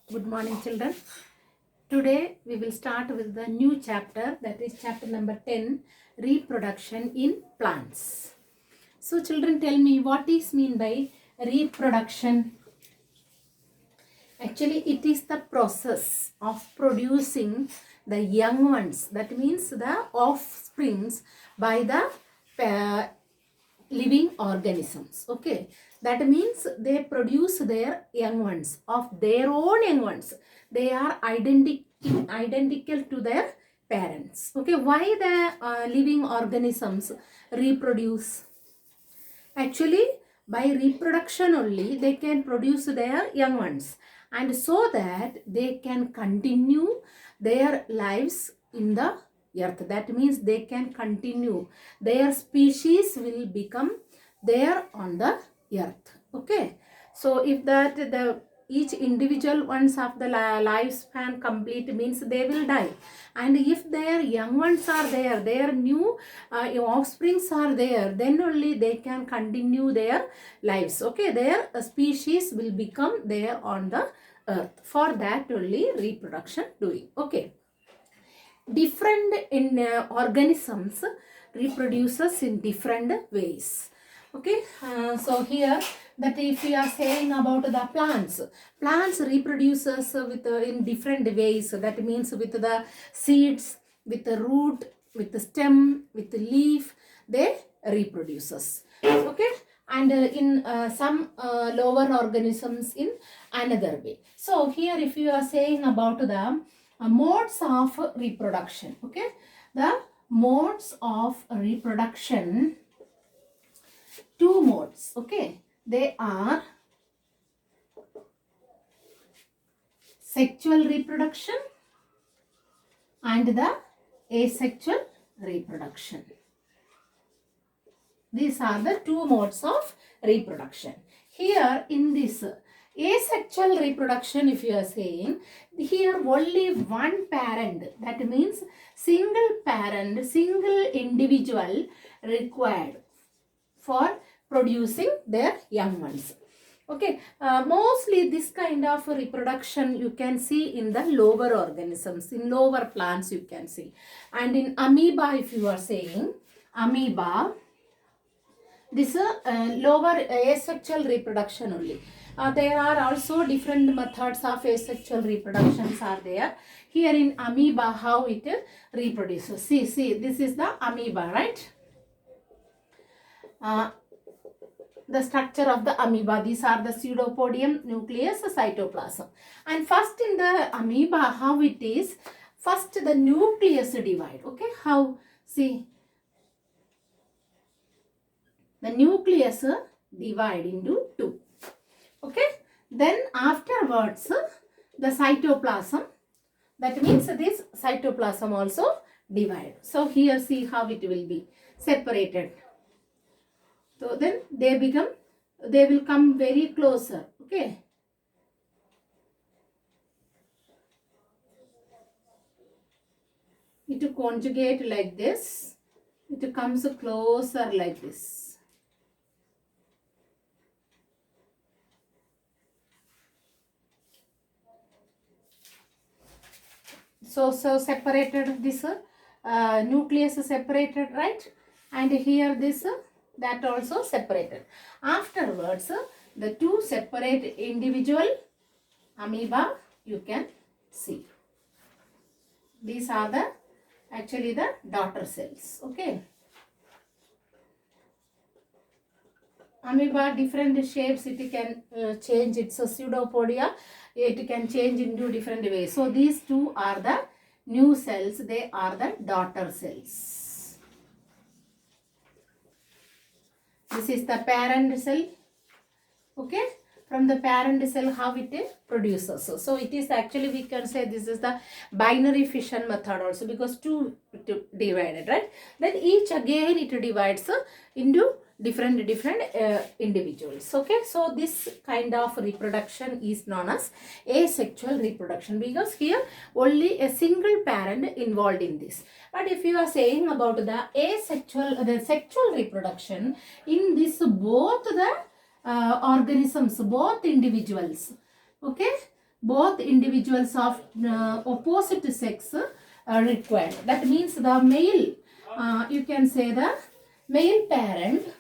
Good morning, children. Today we will start with the new chapter, that is chapter number 10, reproduction in plants. So children, tell me what is mean by reproduction. Actually, it is the process of producing the young ones, that means the offsprings by the living organisms. Okay, that means they produce their young ones of their own young ones. They are identical to their parents. Okay, why the living organisms reproduce? Actually, by reproduction only they can produce their young ones, and so that they can continue their lives in the earth. That means they can continue, their species will become there on the earth. Okay, so if that the each individual ones of the lifespan complete, means they will die, and if their young ones are there, their new offsprings are there, then only they can continue their lives. Okay, their species will become there on the earth. For that only reproduction doing. Okay, different in organisms reproduces in different ways. Okay, so here that if we are saying about the plants reproduces with in different ways. That means with the seeds, with the root, with the stem, with the leaf, they reproduces. Okay, and in some lower organisms in another way. So here if you are saying about the modes of reproduction. Okay, the modes of reproduction, two modes. Okay, they are sexual reproduction and the asexual reproduction. These are the two modes of reproduction. Here in this asexual reproduction, if you are saying, here only one parent, that means single parent, single individual required for producing their young ones. Okay, mostly this kind of reproduction you can see in the lower organisms, in lower plants you can see. And in amoeba, if you are saying, amoeba, this is lower asexual reproduction only. There are also different methods of asexual reproductions are there. Here in amoeba, how it reproduces. See, this is the amoeba, right? The structure of the amoeba. These are the pseudopodium, nucleus, cytoplasm. And first in the amoeba, how it is? First the nucleus divide. Okay, how? See, the nucleus divide into two. Okay, then afterwards the cytoplasm, that means this cytoplasm also divide. So here see how it will be separated. So then they will come very closer. Okay, it conjugate like this, it comes closer like this. So separated, this nucleus separated, right? And here this that also separated. Afterwards the two separate individual amoeba you can see. These are the actually the daughter cells. Okay, amoeba different shapes, it can change its pseudopodia, it can change into different ways. So these two are the new cells, they are the daughter cells. This is the parent cell. Okay, from the parent cell how it produces. So it is actually, we can say this is the binary fission method also, because two divided, right? Then each again it divides into different individuals. Okay, so this kind of reproduction is known as asexual reproduction, because here only a single parent involved in this. But if you are saying about the asexual, the sexual reproduction, in this both the organisms, both individuals, okay, both individuals of opposite sex are required. That means the male, you can say the male parent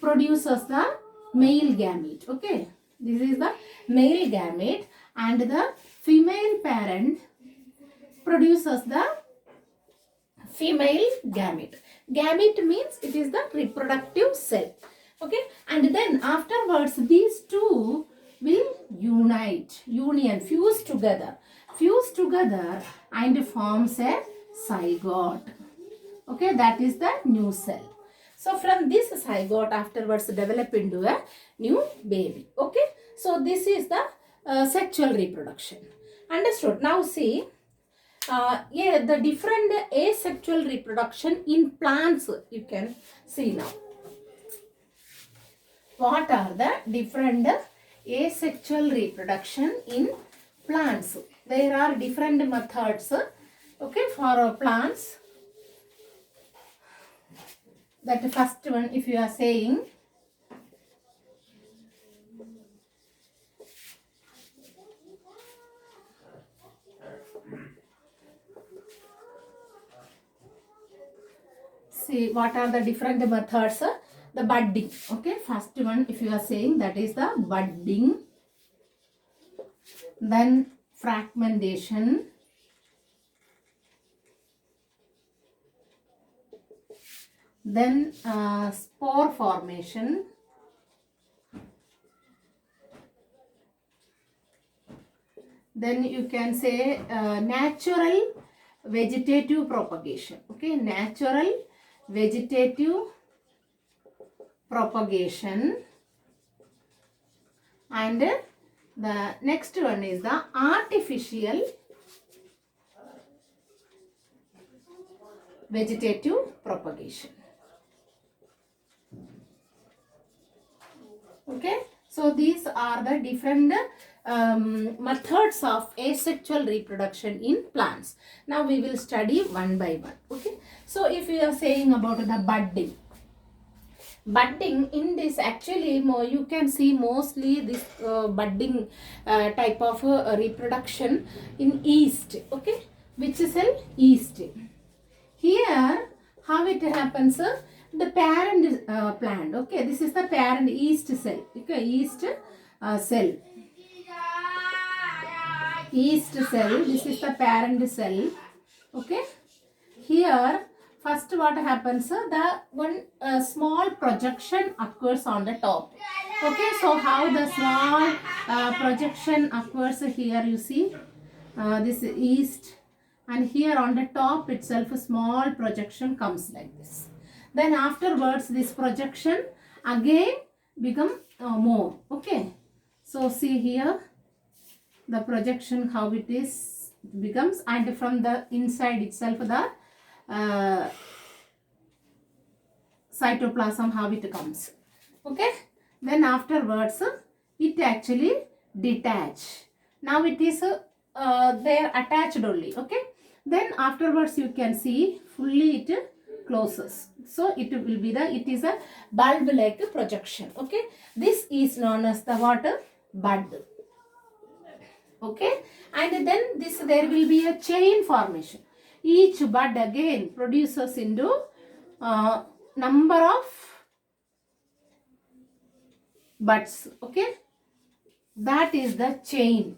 produces the male gamete. Okay, this is the male gamete, and the female parent produces the female gamete. Gamete means it is the reproductive cell. Okay, and then afterwards these two will fuse together and forms a zygote. Okay, that is the new cell. So from this zygote afterwards develop into a new baby. Okay, so this is the sexual reproduction. Understood? Now see, the different asexual reproduction in plants you can see now. What are the different asexual reproduction in plants? There are different methods, okay, for plants. That the first one, if you are saying, see what are the different methods. The budding. Okay, first one, if you are saying, that is the budding. Then fragmentation. Then spore formation. Then you can say natural vegetative propagation. Okay, natural vegetative propagation. And the next one is the artificial vegetative propagation. Okay, so these are the different methods of asexual reproduction in plants. Now we will study one by one. Okay, so if you are saying about the budding in this, actually you can see mostly this budding type of reproduction in yeast. Okay, which cell? Yeast. Here how it happens, the parent plant. Okay, this is the parent yeast cell. Okay, yeast cell. Yeast cell, this is the parent cell. Okay, here first what happens, the one small projection occurs on the top. Okay, so how the small projection occurs here, you see this yeast, and here on the top itself a small projection comes like this. Then afterwards this projection again become more. Okay, so see here the projection how it is becomes, and from the inside itself the cytoplasm how it comes. Okay, then afterwards it actually detach. Now it is they are attached only. Okay, then afterwards you can see fully it closes. So it will be it is a bulb like projection. Okay, this is known as the water bud. Okay, and then there will be a chain formation. Each bud again produces into number of buds. Okay, that is the chain.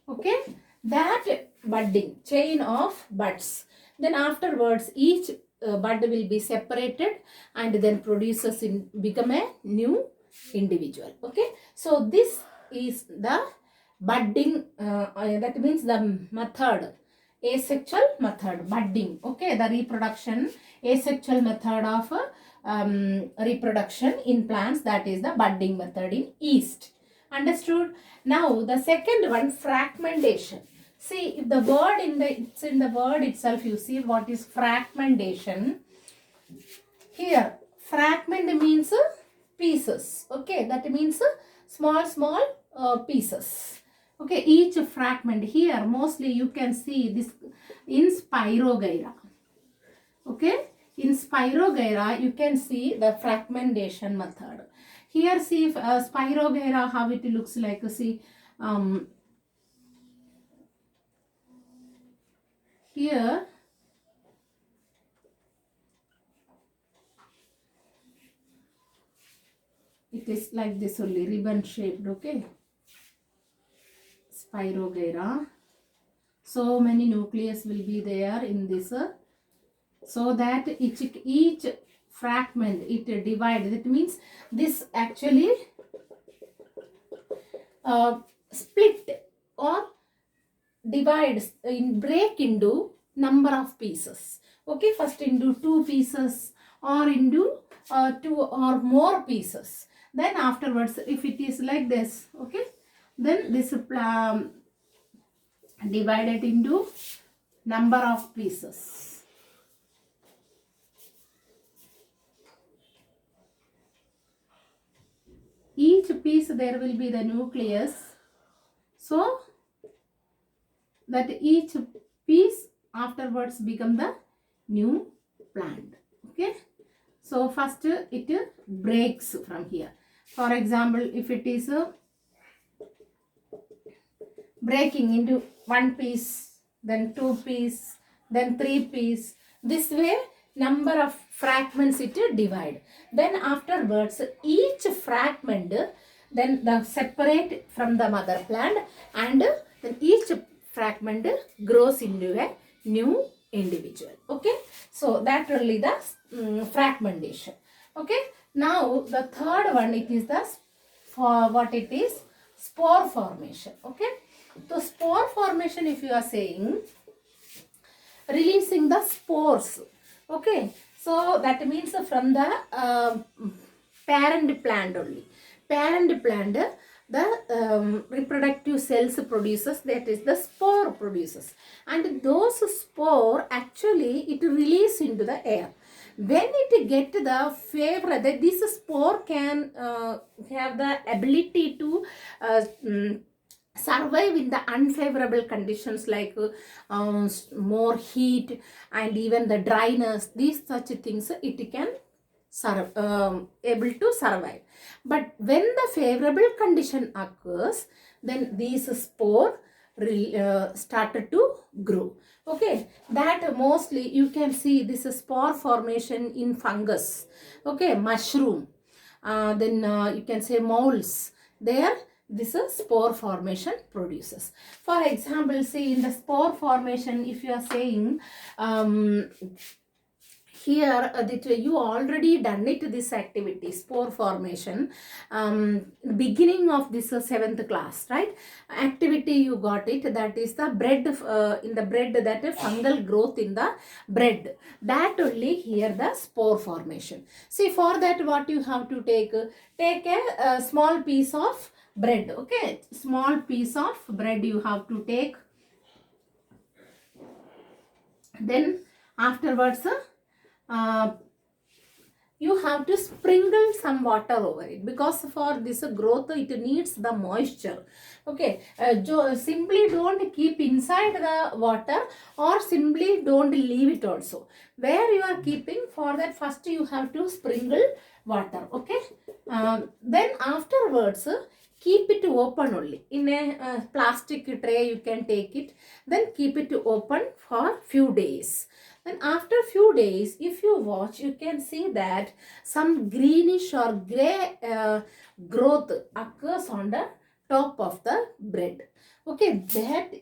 Okay, that budding, chain of buds. Then afterwards each bud will be separated and then produces become a new individual. Okay, so this is the budding, that means the method, asexual method, budding. Okay, the reproduction, asexual method of reproduction in plants, that is the budding method in yeast. Understood? Now the second one, fragmentation. See, if the word it's in the word itself, you see what is fragmentation. Here fragment means pieces. Okay, that means small pieces. Okay, each fragment here mostly you can see this in Spirogyra. Okay, in Spirogyra you can see the fragmentation method. Here see Spirogyra how it looks like. See here it is like this only, ribbon shaped, okay? Spirogyra. So many nucleus will be there in this, so that each fragment it divides. That means this actually split or divides break into number of pieces, okay? First into 2 pieces or into 2 or more pieces. Then afterwards, if it is like this, okay, then this divided into number of pieces. Each piece there will be the nucleus, so that each piece afterwards become the new plant, okay? So first it breaks from here. For example, if it is breaking into 1 piece, then 2 piece, then 3 piece, this way number of fragments it divide. Then afterwards each fragment then the separate from the mother plant, and then each fragment grows into a new individual, okay? So that really the fragmentation, okay? Now the third one, it is the what it is, spore formation, okay? So spore formation, if you are saying releasing the spores, okay? So that means from the parent plant only. Parent plant, the reproductive cells produces, that is the spore produces, and those spore actually it release into the air. When it get the favor, that this spore can have the ability to survive in the unfavorable conditions like more heat and even the dryness, these such things it can able to survive. But when the favorable condition occurs, then these spore started to grow, okay? That mostly you can see this spore formation in fungus, okay, mushroom, then you can say molds, there this is spore formation produces. For example, see in the spore formation, if you are saying here that you already done it, this activity spore formation, beginning of this 7th class, right? Activity you got it, that is the bread, in the bread, that fungal growth in the bread, that only here the spore formation. See, for that what you have to take a small piece of bread, okay? Small piece of bread you have to take. Then afterwards you have to sprinkle some water over it, because for this growth it needs the moisture, okay? Simply don't keep inside the water, or simply don't leave it also. Where you are keeping, for that first you have to sprinkle water, okay? Then afterwards keep it open only. In a plastic tray you can take it, then keep it open for few days. Then after few days, if you watch, you can see that some greenish or grey growth occurs on the top of the bread, okay? That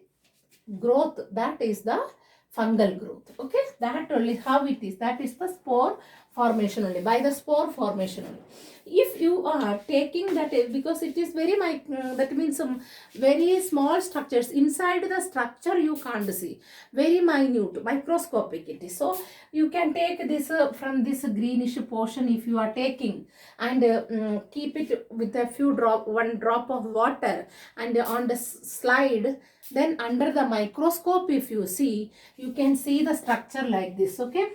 growth, that is the fungal growth, okay? That only how it is, that is the spore formation only, by the spore formation only. If you are taking that, because it is very that means some very small structures inside the structure you can't see, very minute, microscopic it is. So you can take this from this greenish portion, if you are taking, and keep it with a few one drop of water, and on the slide, then under the microscope if you see, you can see the structure like this, okay?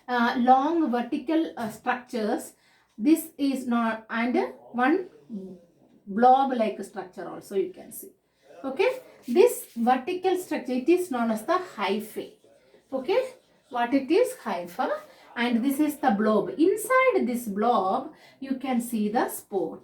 Long vertical structures, this is not, and one blob like structure also you can see, okay? This vertical structure, it is known as the hyphae, okay? What it is, hypha, and this is the blob. Inside this blob you can see the spore,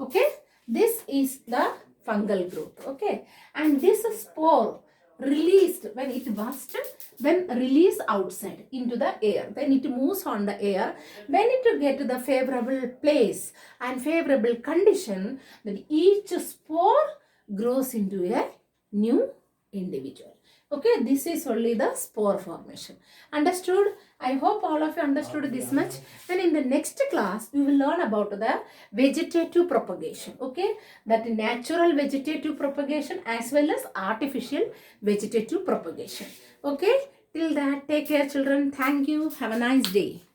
okay? This is the fungal growth, okay? And this spore released, when it bursts, when released outside into the air, then it moves on the air. When it get to the favorable place and favorable condition, then each spore grows into a new individual. Okay, this is only the spore formation. Understood? I hope all of you understood this much. Then in the next class, we will learn about the vegetative propagation. Okay, that natural vegetative propagation as well as artificial vegetative propagation. Okay, till that, take care children. Thank you. Have a nice day.